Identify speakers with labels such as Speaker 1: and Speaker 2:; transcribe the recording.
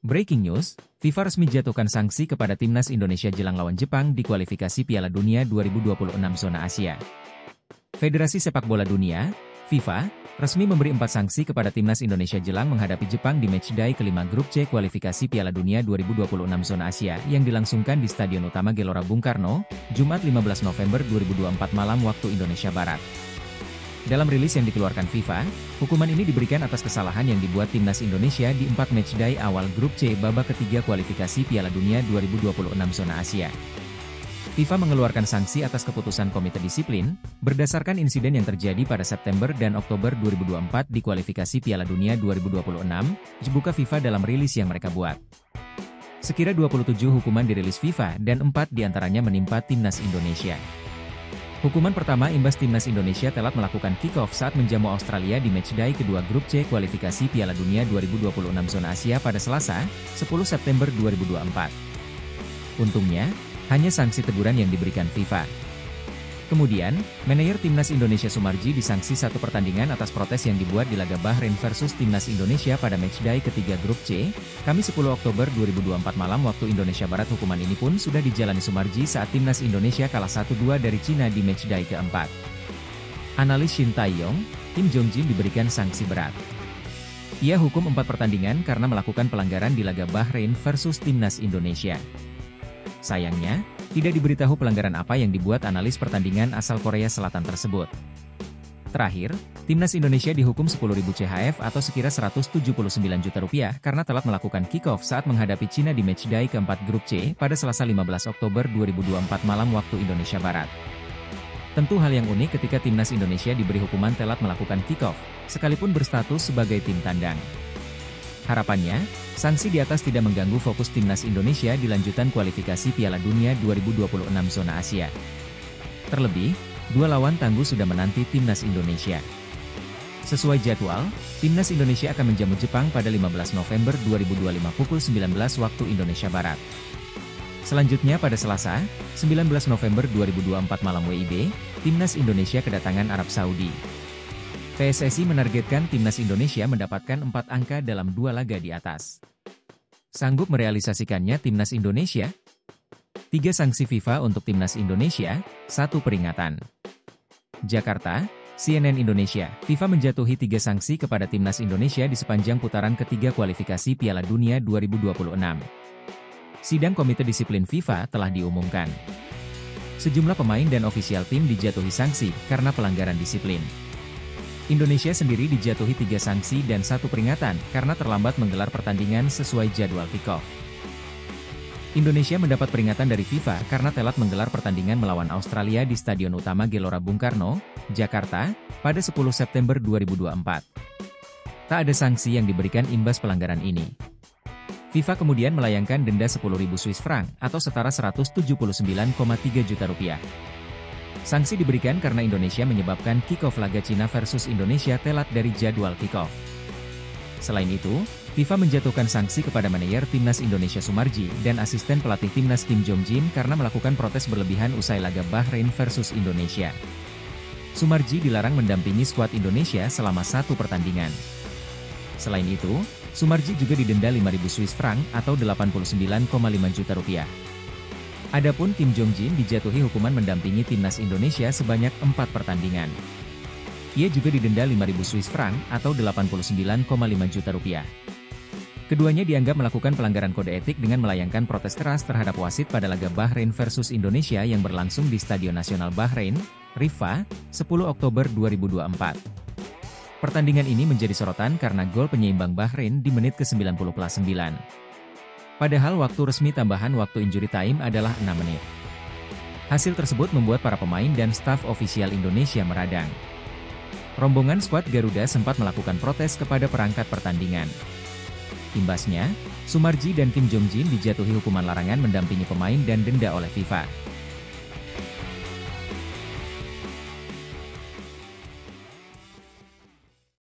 Speaker 1: Breaking news, FIFA resmi jatuhkan sanksi kepada timnas Indonesia jelang lawan Jepang di kualifikasi Piala Dunia 2026 zona Asia. Federasi Sepak Bola Dunia, FIFA, resmi memberi 4 sanksi kepada timnas Indonesia jelang menghadapi Jepang di matchday kelima grup C kualifikasi Piala Dunia 2026 zona Asia yang dilangsungkan di Stadion Utama Gelora Bung Karno, Jumat 15 November 2024 malam waktu Indonesia Barat. Dalam rilis yang dikeluarkan FIFA, hukuman ini diberikan atas kesalahan yang dibuat timnas Indonesia di 4 matchday awal grup C babak ketiga kualifikasi Piala Dunia 2026 zona Asia. FIFA mengeluarkan sanksi atas keputusan Komite Disiplin, berdasarkan insiden yang terjadi pada September dan Oktober 2024 di kualifikasi Piala Dunia 2026, dibuka FIFA dalam rilis yang mereka buat. Sekira 27 hukuman dirilis FIFA dan 4 diantaranya menimpa timnas Indonesia. Hukuman pertama imbas timnas Indonesia telat melakukan kick-off saat menjamu Australia di matchday kedua grup C kualifikasi Piala Dunia 2026 zona Asia pada Selasa, 10 September 2024. Untungnya, hanya sanksi teguran yang diberikan FIFA. Kemudian, manajer timnas Indonesia Sumarji disanksi 1 pertandingan atas protes yang dibuat di laga Bahrain versus timnas Indonesia pada matchday ketiga grup C, Kamis 10 Oktober 2024 malam waktu Indonesia Barat. Hukuman ini pun sudah dijalani Sumarji saat timnas Indonesia kalah 1-2 dari Cina di matchday keempat. Analis Shin Tae-yong, Kim Jong-jin diberikan sanksi berat. Ia hukum 4 pertandingan karena melakukan pelanggaran di laga Bahrain versus timnas Indonesia. Sayangnya, tidak diberitahu pelanggaran apa yang dibuat analis pertandingan asal Korea Selatan tersebut. Terakhir, timnas Indonesia dihukum 10.000 CHF atau sekira Rp179 juta karena telat melakukan kick-off saat menghadapi Cina di matchday keempat grup C pada Selasa 15 Oktober 2024 malam waktu Indonesia Barat. Tentu hal yang unik ketika timnas Indonesia diberi hukuman telat melakukan kick-off, sekalipun berstatus sebagai tim tandang. Harapannya, sanksi di atas tidak mengganggu fokus timnas Indonesia di lanjutan kualifikasi Piala Dunia 2026 zona Asia. Terlebih, 2 lawan tangguh sudah menanti timnas Indonesia. Sesuai jadwal, timnas Indonesia akan menjamu Jepang pada 15 November 2025 pukul 19 waktu Indonesia Barat. Selanjutnya pada Selasa, 19 November 2024 malam WIB, timnas Indonesia kedatangan Arab Saudi. PSSI menargetkan timnas Indonesia mendapatkan 4 angka dalam 2 laga di atas. Sanggup merealisasikannya timnas Indonesia? 3 sanksi FIFA untuk timnas Indonesia, 1 peringatan. Jakarta, CNN Indonesia, FIFA menjatuhi 3 sanksi kepada timnas Indonesia di sepanjang putaran ketiga kualifikasi Piala Dunia 2026. Sidang Komite Disiplin FIFA telah diumumkan. Sejumlah pemain dan ofisial tim dijatuhi sanksi karena pelanggaran disiplin. Indonesia sendiri dijatuhi 3 sanksi dan 1 peringatan karena terlambat menggelar pertandingan sesuai jadwal kick-off. Indonesia mendapat peringatan dari FIFA karena telat menggelar pertandingan melawan Australia di Stadion Utama Gelora Bung Karno, Jakarta, pada 10 September 2024. Tak ada sanksi yang diberikan imbas pelanggaran ini. FIFA kemudian melayangkan denda 10.000 Swiss franc atau setara Rp179,3 juta. Sanksi diberikan karena Indonesia menyebabkan kick-off laga Cina versus Indonesia telat dari jadwal kick-off. Selain itu, FIFA menjatuhkan sanksi kepada manajer timnas Indonesia Sumarji dan asisten pelatih timnas Kim Jong-jin karena melakukan protes berlebihan usai laga Bahrain versus Indonesia. Sumarji dilarang mendampingi skuad Indonesia selama 1 pertandingan. Selain itu, Sumarji juga didenda 5.000 Swiss franc atau Rp89,5 juta. Adapun Kim Jong-jin dijatuhi hukuman mendampingi timnas Indonesia sebanyak 4 pertandingan. Ia juga didenda 5.000 Swiss franc atau Rp89,5 juta. Keduanya dianggap melakukan pelanggaran kode etik dengan melayangkan protes keras terhadap wasit pada laga Bahrain versus Indonesia yang berlangsung di Stadion Nasional Bahrain, Riffa, 10 Oktober 2024. Pertandingan ini menjadi sorotan karena gol penyeimbang Bahrain di menit ke-90+9. Padahal waktu resmi tambahan waktu injury time adalah 6 menit. Hasil tersebut membuat para pemain dan staf ofisial Indonesia meradang. Rombongan skuad Garuda sempat melakukan protes kepada perangkat pertandingan. Imbasnya, Sumarji dan Kim Jong-jin dijatuhi hukuman larangan mendampingi pemain dan denda oleh FIFA.